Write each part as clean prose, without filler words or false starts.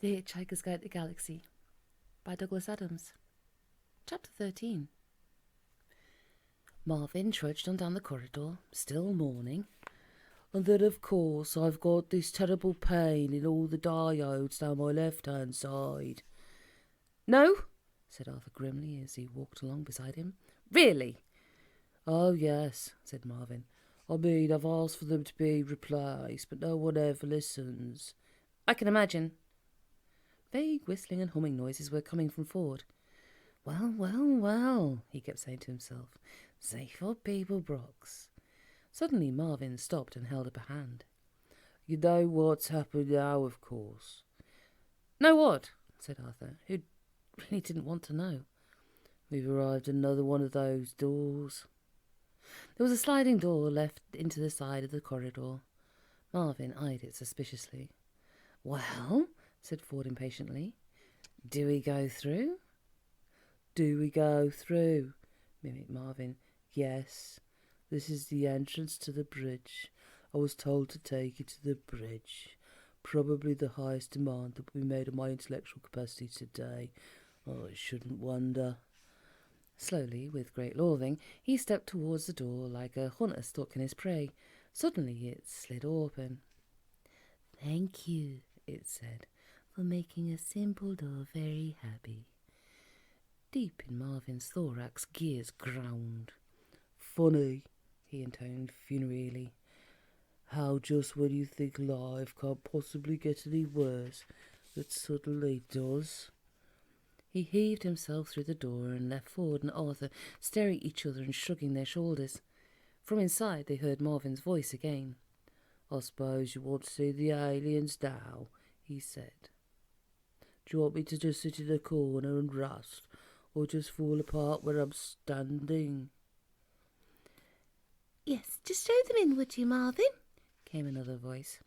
The Hitch-Hiker's Guide to the Galaxy by Douglas Adams. Chapter 13. Marvin trudged on down the corridor, still mourning. And then, of course, I've got this terrible pain in all the diodes down my left-hand side. No, said Arthur grimly as he walked along beside him. Really? Oh, yes, said Marvin. I mean, I've asked for them to be replaced, but no one ever listens. I can imagine. Vague whistling and humming noises were coming from Ford. Well, he kept saying to himself. Zaphod Beeblebrox. Suddenly Marvin stopped and held up a hand. You know what's happened now, of course. Know what? Said Arthur, who really didn't want to know. We've arrived at another one of those doors. There was a sliding door left into the side of the corridor. Marvin eyed it suspiciously. Well, said Ford impatiently. Do we go through? Do we go through? Mimicked Marvin. Yes, this is the entrance to the bridge. I was told to take you to the bridge. Probably the highest demand that will be made on my intellectual capacity today. I shouldn't wonder. Slowly, with great loathing, he stepped towards the door like a hunter stalking his prey. Suddenly it slid open. Thank you, it said, for making a simple door very happy. Deep in Marvin's thorax, gears ground. Funny, he intoned funereally. How just when you think life can't possibly get any worse, it suddenly does. He heaved himself through the door and left Ford and Arthur staring at each other and shrugging their shoulders. From inside they heard Marvin's voice again. I suppose you want to see the aliens now, he said. Do you want me to just sit in a corner and rust, or just fall apart where I'm standing? Yes, just show them in, would you, Marvin? Came another voice.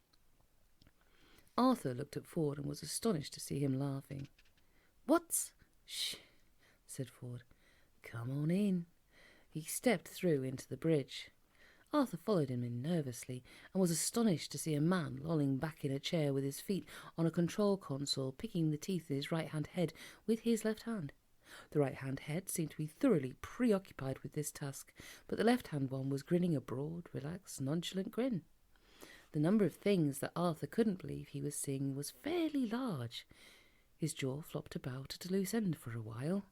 Arthur looked at Ford and was astonished to see him laughing. What? Shh, said Ford. Come on in. He stepped through into the bridge. Arthur followed him in nervously and was astonished to see a man lolling back in a chair with his feet on a control console, picking the teeth in his right-hand head with his left hand. The right-hand head seemed to be thoroughly preoccupied with this task, but the left-hand one was grinning a broad, relaxed, nonchalant grin. The number of things that Arthur couldn't believe he was seeing was fairly large. His jaw flopped about at a loose end for a while.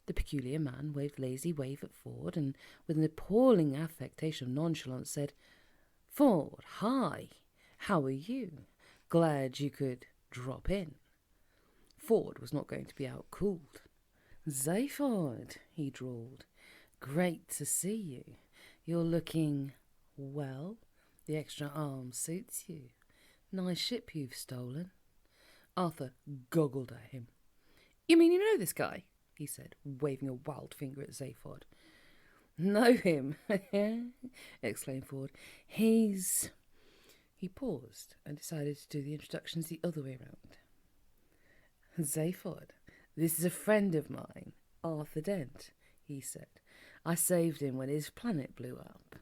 The peculiar man waved a lazy wave at Ford and, with an appalling affectation of nonchalance, said, Ford, hi, how are you? Glad you could drop in. Ford was not going to be outcooled. Zaphod, he drawled. Great to see you. You're looking, well, the extra arm suits you. Nice ship you've stolen. Arthur goggled at him. You mean you know this guy? He said, waving a wild finger at Zaphod. Know him? Exclaimed Ford. He paused and decided to do the introductions the other way round. Zaphod, this is a friend of mine, Arthur Dent, he said. I saved him when his planet blew up.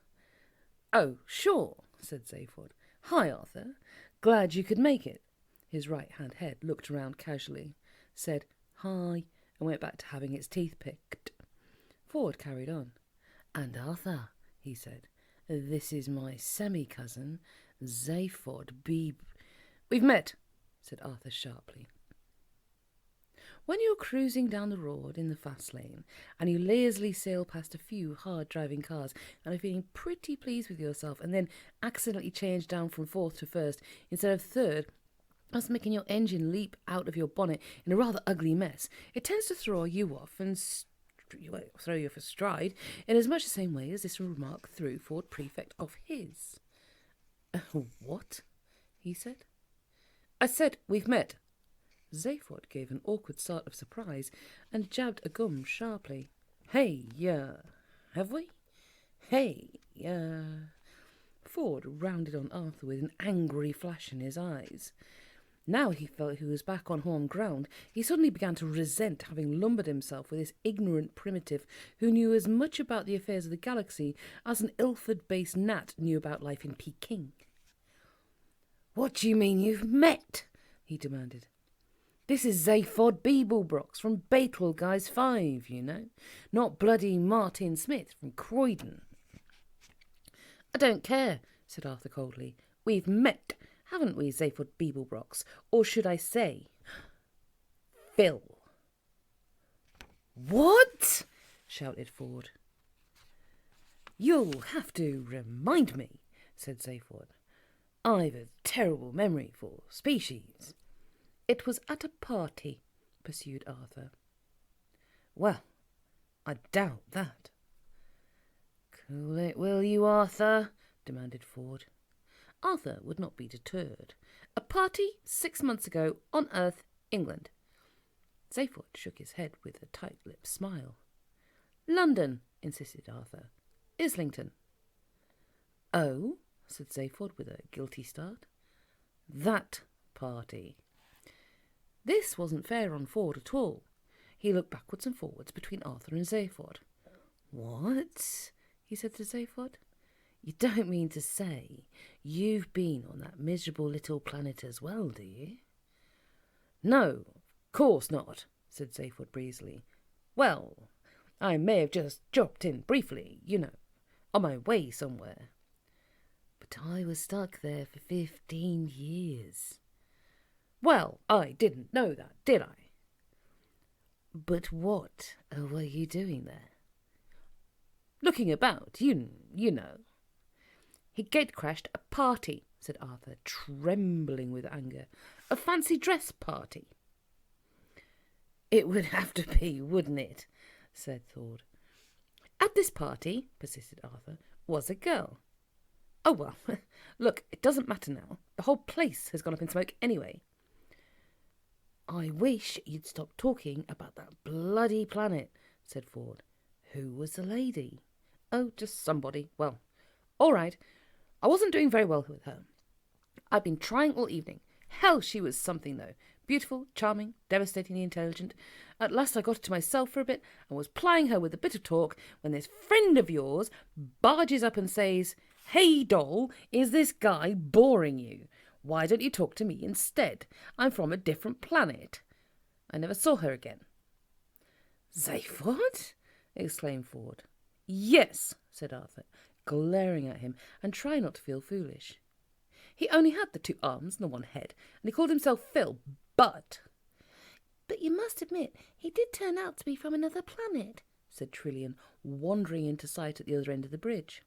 Oh, sure, said Zaphod. Hi, Arthur. Glad you could make it. His right-hand head looked around casually, said hi, and went back to having its teeth picked. Ford carried on. And Arthur, he said, this is my semi-cousin, Zaphod We've met, said Arthur sharply. When you're cruising down the road in the fast lane and you lazily sail past a few hard-driving cars and are feeling pretty pleased with yourself and then accidentally change down from fourth to first instead of third, thus making your engine leap out of your bonnet in a rather ugly mess, it tends to throw you off and throw you off a stride in as much the same way as this remark threw Ford Prefect off his. What? He said. I said we've met. Zaphod gave an awkward start of surprise and jabbed a gum sharply. Hey, have we? Hey, Ford rounded on Arthur with an angry flash in his eyes. Now he felt he was back on home ground. He suddenly began to resent having lumbered himself with this ignorant primitive who knew as much about the affairs of the galaxy as an Ilford-based gnat knew about life in Peking. What do you mean you've met? He demanded. This is Zaphod Beeblebrox from Betelgeuse 5, you know. Not bloody Martin Smith from Croydon. I don't care, said Arthur coldly. We've met, haven't we, Zaphod Beeblebrox? Or should I say, Phil? What? Shouted Ford. You'll have to remind me, said Zaphod. I've a terrible memory for species. It was at a party, pursued Arthur. Well, I doubt that. Cool it, will you, Arthur? Demanded Ford. Arthur would not be deterred. A party 6 months ago on Earth, England. Zaphod shook his head with a tight-lipped smile. London, insisted Arthur. Islington. Oh, said Zaphod with a guilty start. That party. This wasn't fair on Ford at all. He looked backwards and forwards between Arthur and Zaphod. What? He said to Zaphod. You don't mean to say you've been on that miserable little planet as well, do you? No, of course not, said Zaphod breezily. Well, I may have just dropped in briefly, you know, on my way somewhere. But I was stuck there for 15 years. Well, I didn't know that, did I? But what were you doing there? Looking about, you know. He gate-crashed a party, said Arthur, trembling with anger. A fancy dress party. It would have to be, wouldn't it? Said Ford. At this party, persisted Arthur, was a girl. Oh, well, look, it doesn't matter now. The whole place has gone up in smoke anyway. I wish you'd stop talking about that bloody planet, said Ford. Who was the lady? Oh, just somebody. Well, all right. I wasn't doing very well with her. I'd been trying all evening. Hell, she was something, though. Beautiful, charming, devastatingly intelligent. At last I got it to myself for a bit and was plying her with a bit of talk when this friend of yours barges up and says, Hey, doll, is this guy boring you? Why don't you talk to me instead? I'm from a different planet. I never saw her again. Zaphod? Exclaimed Ford. Yes, said Arthur, glaring at him and trying not to feel foolish. He only had the 2 arms and the 1 head, and he called himself Phil, but you must admit he did turn out to be from another planet, said Trillian, wandering into sight at the other end of the bridge.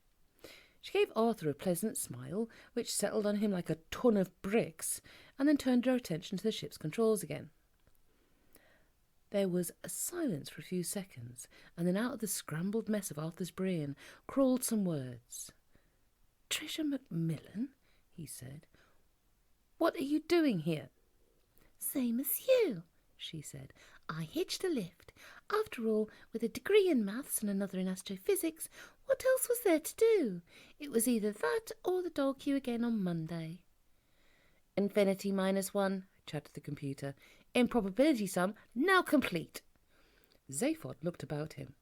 She gave Arthur a pleasant smile, which settled on him like a ton of bricks, and then turned her attention to the ship's controls again. There was a silence for a few seconds, and then out of the scrambled mess of Arthur's brain crawled some words. Tricia Macmillan, he said. What are you doing here? Same as you, she said. I hitched a lift. After all, with a degree in maths and another in astrophysics, what else was there to do? It was either that or the dog queue again on Monday. Infinity -1, chattered the computer. Improbability sum now complete. Zaphod looked about him.